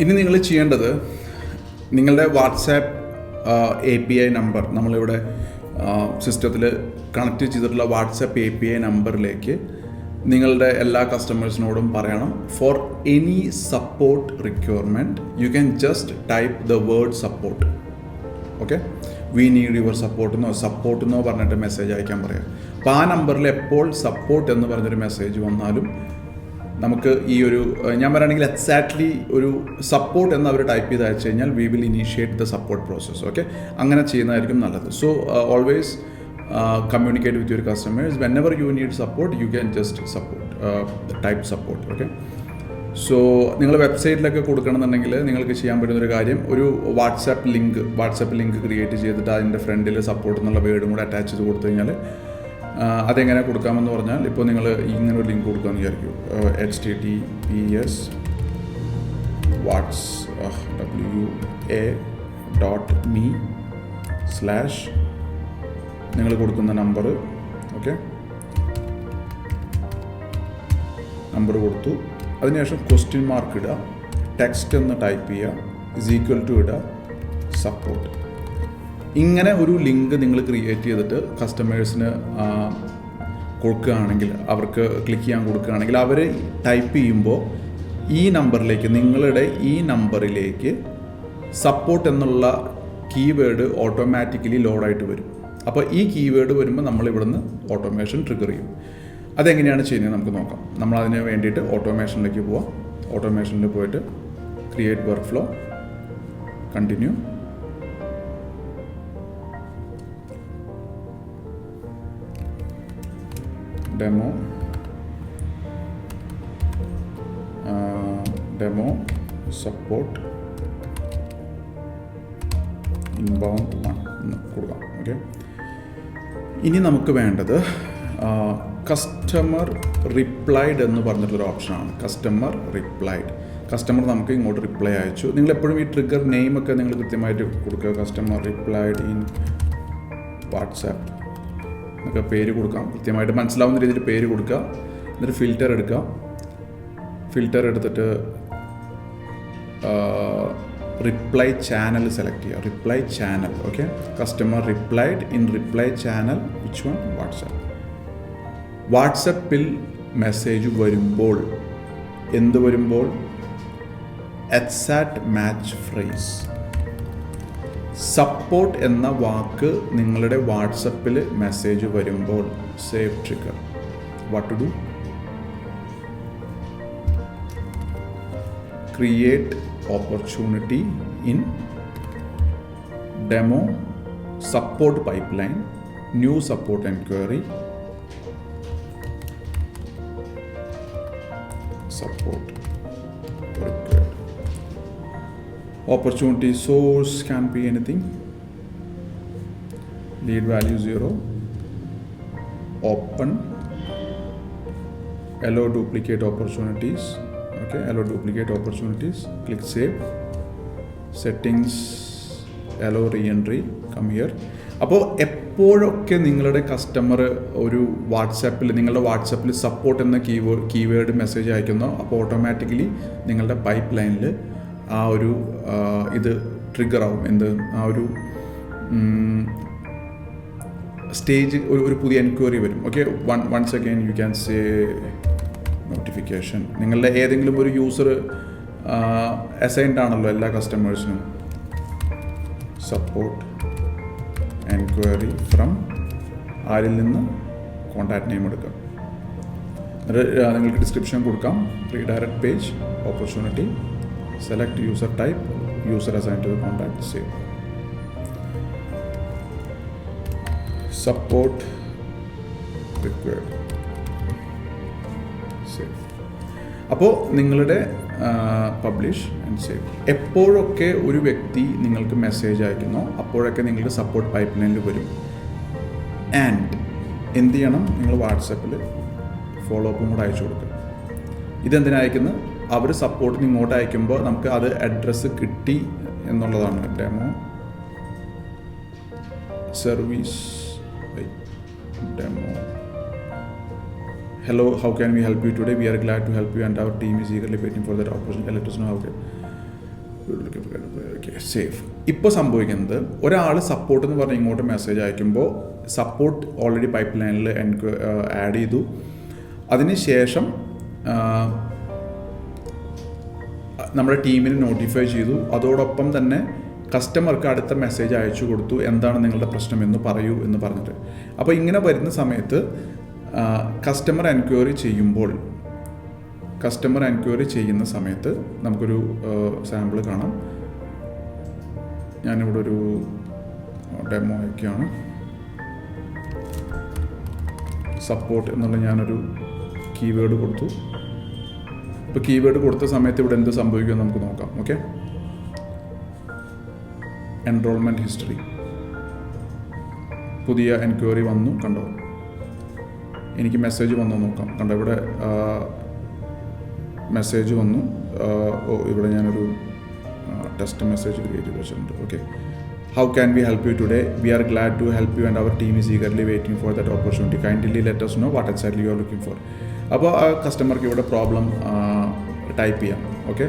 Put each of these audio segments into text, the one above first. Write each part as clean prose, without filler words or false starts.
ഇനി നിങ്ങൾ ചെയ്യേണ്ടത് നിങ്ങളുടെ വാട്സാപ്പ് API നമ്പർ നമ്മളിവിടെ സിസ്റ്റത്തിൽ കണക്ട് ചെയ്തിട്ടുള്ള വാട്സാപ്പ് API നമ്പറിലേക്ക് നിങ്ങളുടെ എല്ലാ കസ്റ്റമേഴ്സിനോടും പറയണം, for any support requirement you can just type the word support. Okay, we need your support എന്നോ പറഞ്ഞിട്ട് മെസ്സേജ് അയക്കാൻ പറയാം. അപ്പോൾ ആ നമ്പറിൽ എപ്പോൾ സപ്പോർട്ട് എന്ന് പറഞ്ഞൊരു മെസ്സേജ് വന്നാലും നമുക്ക് ഈ ഒരു ഞാൻ പറയുകയാണെങ്കിൽ എക്സാക്ട്ലി ഒരു സപ്പോർട്ട് എന്ന് അവർ ടൈപ്പ് ചെയ്ത് അയച്ചു കഴിഞ്ഞാൽ we will initiate the support process. Okay, അങ്ങനെ ചെയ്യുന്നതായിരിക്കും നല്ലത്. So always communicate with your customers. Whenever you need support you can just type support. Okay, so നിങ്ങൾ വെബ്സൈറ്റിലൊക്കെ കൊടുക്കണമെന്നുണ്ടെങ്കിൽ നിങ്ങൾക്ക് ചെയ്യാൻ പറ്റുന്നൊരു കാര്യം, ഒരു വാട്സാപ്പ് ലിങ്ക് ക്രിയേറ്റ് ചെയ്തിട്ട് അതിൻ്റെ ഫ്രണ്ടിൽ സപ്പോർട്ട് എന്നുള്ള വേർഡും കൂടെ അറ്റാച്ച് ചെയ്ത് കൊടുത്തു കഴിഞ്ഞാൽ അതെങ്ങനെ കൊടുക്കാമെന്ന് പറഞ്ഞാൽ, ഇപ്പോൾ നിങ്ങൾ ഇങ്ങനെ ഒരു ലിങ്ക് കൊടുക്കാമെന്ന് വിചാരിക്കും, https wa.me/ നിങ്ങൾ കൊടുക്കുന്ന നമ്പർ. ഓക്കെ, നമ്പർ കൊടുത്തു, അതിനുശേഷം ക്വസ്റ്റ്യൻ മാർക്ക് ഇടുക, ടെക്സ്റ്റ് എന്ന് ടൈപ്പ് ചെയ്യുക, = ഇടുക, സപ്പോർട്ട്. ഇങ്ങനെ ഒരു ലിങ്ക് നിങ്ങൾ ക്രിയേറ്റ് ചെയ്തിട്ട് കസ്റ്റമേഴ്സിന് കൊടുക്കുകയാണെങ്കിൽ, അവർക്ക് ക്ലിക്ക് ചെയ്യാൻ കൊടുക്കുകയാണെങ്കിൽ, അവർ ടൈപ്പ് ചെയ്യുമ്പോൾ ഈ നമ്പറിലേക്ക്, നിങ്ങളുടെ ഈ നമ്പറിലേക്ക് സപ്പോർട്ട് എന്നുള്ള കീവേഡ് ഓട്ടോമാറ്റിക്കലി ലോഡായിട്ട് വരും. അപ്പോൾ ഈ കീവേഡ് വരുമ്പോൾ നമ്മൾ ഇവിടുന്ന് ഓട്ടോമേഷൻ ട്രിഗർ ചെയ്യും. അതെങ്ങനെയാണ് ചെയ്യുന്നത് നമുക്ക് നോക്കാം. നമ്മളതിന് വേണ്ടിയിട്ട് ഓട്ടോമേഷനിലേക്ക് പോവാം. ഓട്ടോമേഷനിൽ പോയിട്ട് create work flow, continue. Demo support inbound 1 എന്ന് കൊടുക്കാം. ഓക്കെ, ഇനി നമുക്ക് വേണ്ടത് കസ്റ്റമർ റിപ്ലൈഡ് എന്ന് പറഞ്ഞിട്ടുള്ളൊരു ഓപ്ഷനാണ്. കസ്റ്റമർ നമുക്ക് ഇങ്ങോട്ട് റിപ്ലൈ അയച്ചു. നിങ്ങളെപ്പോഴും ഈ ട്രിഗർ നെയിമൊക്കെ നിങ്ങൾ കൃത്യമായിട്ട് കൊടുക്കുക. കസ്റ്റമർ റിപ്ലൈഡ് ഇൻ വാട്സാപ്പ് എന്നൊക്കെ പേര് കൊടുക്കാം. കൃത്യമായിട്ട് മനസ്സിലാവുന്ന രീതിയിൽ പേര് കൊടുക്കുക. എന്നിട്ട് ഫിൽറ്റർ എടുക്കുക. ഫിൽറ്റർ എടുത്തിട്ട് റിപ്ലൈ ചാനൽ സെലക്ട് ചെയ്യുക. Reply channel. Okay, customer replied in reply channel which one? വാട്സപ്പിൽ മെസ്സേജ് വരുമ്പോൾ എന്ത് വരുമ്പോൾ? Exact match phrase. സപ്പോർട്ട് എന്ന വാക്ക് നിങ്ങളുടെ വാട്സപ്പിൽ മെസ്സേജ് വരുമ്പോൾ save trigger. What to do? Create opportunity in demo support pipeline, new support enquiry, support required. Opportunity source can be anything. Lead value 0. Open. Allow duplicate opportunities. Okay, allow duplicate opportunities. Click save. Settings. Allow re-entry. Come here. അപ്പോൾ എപ്പോഴൊക്കെ നിങ്ങളുടെ customer ഒരു നിങ്ങളുടെ വാട്സാപ്പിൽ support എന്ന keyword message അയക്കുന്നോ, അപ്പോൾ automatically നിങ്ങളുടെ pipe ലൈനിൽ ആ ഒരു ഇത് ട്രിഗർ ആവും. ആ ഒരു സ്റ്റേജ് ഒരു പുതിയ എൻക്വയറി വരും. Okay, once again you can say notification. നിങ്ങളുടെ ഏതെങ്കിലും ഒരു യൂസർ അസൈൻഡ് ആണല്ലോ എല്ലാ കസ്റ്റമേഴ്സിനും. സപ്പോർട്ട് എൻക്വയറി ഫ്രം ആരിൽ നിന്ന്? കോൺടാക്ട് നെയിം എടുക്കാം. നിങ്ങൾക്ക് ഡിസ്ക്രിപ്ഷൻ കൊടുക്കാം. Redirect page, opportunity, select user type, user assign to the contact, save. Support required, save. അപ്പോൾ നിങ്ങളുടെ പബ്ലിഷ് ആൻഡ് സേവ്. എപ്പോഴൊക്കെ ഒരു വ്യക്തി നിങ്ങൾക്ക് മെസ്സേജ് അയക്കുന്നോ അപ്പോഴൊക്കെ നിങ്ങളുടെ സപ്പോർട്ട് പൈപ്പ് ലൈനിൽ വരും. ആൻഡ് എന്ത് ചെയ്യണം? നിങ്ങൾ വാട്സാപ്പിൽ ഫോളോ അപ്പും കൂടെ അയച്ചു കൊടുക്കുക. ഇതെന്തിനാ അയക്കുന്നത്? അവർ സപ്പോർട്ടിന് ഇങ്ങോട്ട് അയക്കുമ്പോൾ നമുക്ക് അത് അഡ്രസ്സ് കിട്ടി എന്നുള്ളതാണ്. Demo service, demo hello, how can we help you today? We are glad to help you and our team is eagerly waiting for that opportunity. Let us know how. Okay safe. ഇപ്പോൾ സംഭവിക്കുന്നത് ഒരാൾ support എന്ന് പറഞ്ഞ് ഇങ്ങോട്ട് message അയക്കുമ്പോൾ support already pipe ലൈനിൽ add ചെയ്തു. അതിനുശേഷം നമ്മുടെ ടീമിന് നോട്ടിഫൈ ചെയ്തു. അതോടൊപ്പം തന്നെ കസ്റ്റമർക്ക് അടുത്ത മെസ്സേജ് അയച്ചു കൊടുത്തു, എന്താണ് നിങ്ങളുടെ പ്രശ്നം എന്ന് പറയൂ എന്ന് പറഞ്ഞിട്ട്. അപ്പോൾ ഇങ്ങനെ വരുന്ന സമയത്ത് കസ്റ്റമർ എൻക്വയറി ചെയ്യുന്ന സമയത്ത് നമുക്കൊരു സാമ്പിൾ കാണാം. ഞാനിവിടെ ഒരു ഡെമോ ഒക്കെയാണ്. സപ്പോർട്ട് എന്നുള്ള ഞാനൊരു കീവേഡ് കൊടുത്തു. ഇപ്പോൾ കീവേഡ് കൊടുത്ത സമയത്ത് ഇവിടെ എന്ത് സംഭവിക്കുമെന്ന് നമുക്ക് നോക്കാം. ഓക്കെ, എൻറോൾമെൻറ്റ് ഹിസ്റ്ററി, പുതിയ എൻക്വയറി വന്നു, കണ്ടോ? എനിക്ക് മെസ്സേജ് വന്നു നോക്കാം. കണ്ടോ, ഇവിടെ മെസ്സേജ് വന്നു. ഇവിടെ ഞാനൊരു ടെസ്റ്റ് മെസ്സേജ് ക്രിയേറ്റ് ചെയ്ത് വെച്ചിട്ടുണ്ട്. Okay, how can we help you today? We are glad to help you and our team is eagerly waiting for that opportunity. Kindly let us know what exactly you are looking for. അപ്പോൾ ആ കസ്റ്റമർക്ക് ഇവിടെ problem type ചെയ്യാം. Okay,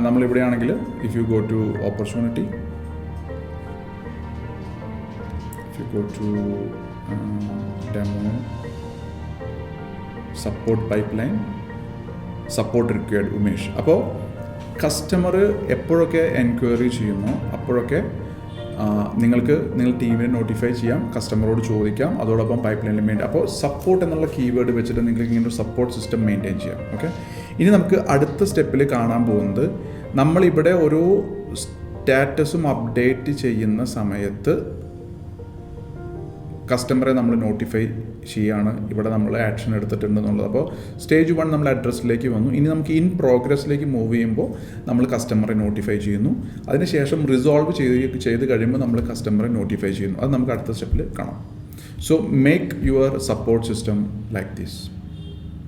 നമ്മളിവിടെയാണെങ്കിൽ if you go to opportunity, if you go to demo, support pipeline, support required Umesh. അപ്പോൾ customer എപ്പോഴൊക്കെ enquiry ചെയ്യുന്നോ അപ്പോഴൊക്കെ നിങ്ങൾക്ക് ടീമിനെ നോട്ടിഫൈ ചെയ്യാം, കസ്റ്റമറോട് ചോദിക്കാം, അതോടൊപ്പം പൈപ്പ് ലൈനിൽ മെയിൻറ്റെയിൻ. അപ്പോൾ സപ്പോർട്ട് എന്നുള്ള കീവേഡ് വെച്ചിട്ട് നിങ്ങൾക്ക് ഇങ്ങനെ ഒരു സപ്പോർട്ട് സിസ്റ്റം മെയിൻറ്റെയിൻ ചെയ്യാം. ഓക്കെ, ഇനി നമുക്ക് അടുത്ത സ്റ്റെപ്പിൽ കാണാൻ പോകുന്നത്, നമ്മളിവിടെ ഓരോ സ്റ്റാറ്റസും അപ്ഡേറ്റ് ചെയ്യുന്ന സമയത്ത് കസ്റ്റമറെ നമ്മൾ നോട്ടിഫൈ ചെയ്യാണ്, ഇവിടെ നമ്മൾ ആക്ഷൻ എടുത്തിട്ടുണ്ടെന്നുള്ളത്. അപ്പോൾ സ്റ്റേജ് 1 നമ്മൾ അഡ്രസ്സിലേക്ക് വന്നു. ഇനി നമുക്ക് ഇൻ പ്രോഗ്രസ്സിലേക്ക് മൂവ് ചെയ്യുമ്പോൾ നമ്മൾ കസ്റ്റമറെ നോട്ടിഫൈ ചെയ്യുന്നു. അതിനുശേഷം റിസോൾവ് ചെയ്ത് കഴിയുമ്പോൾ നമ്മൾ കസ്റ്റമറെ നോട്ടിഫൈ ചെയ്യുന്നു. അത് നമുക്ക് അടുത്ത സ്റ്റെപ്പിൽ കാണാം. So make your support system like this.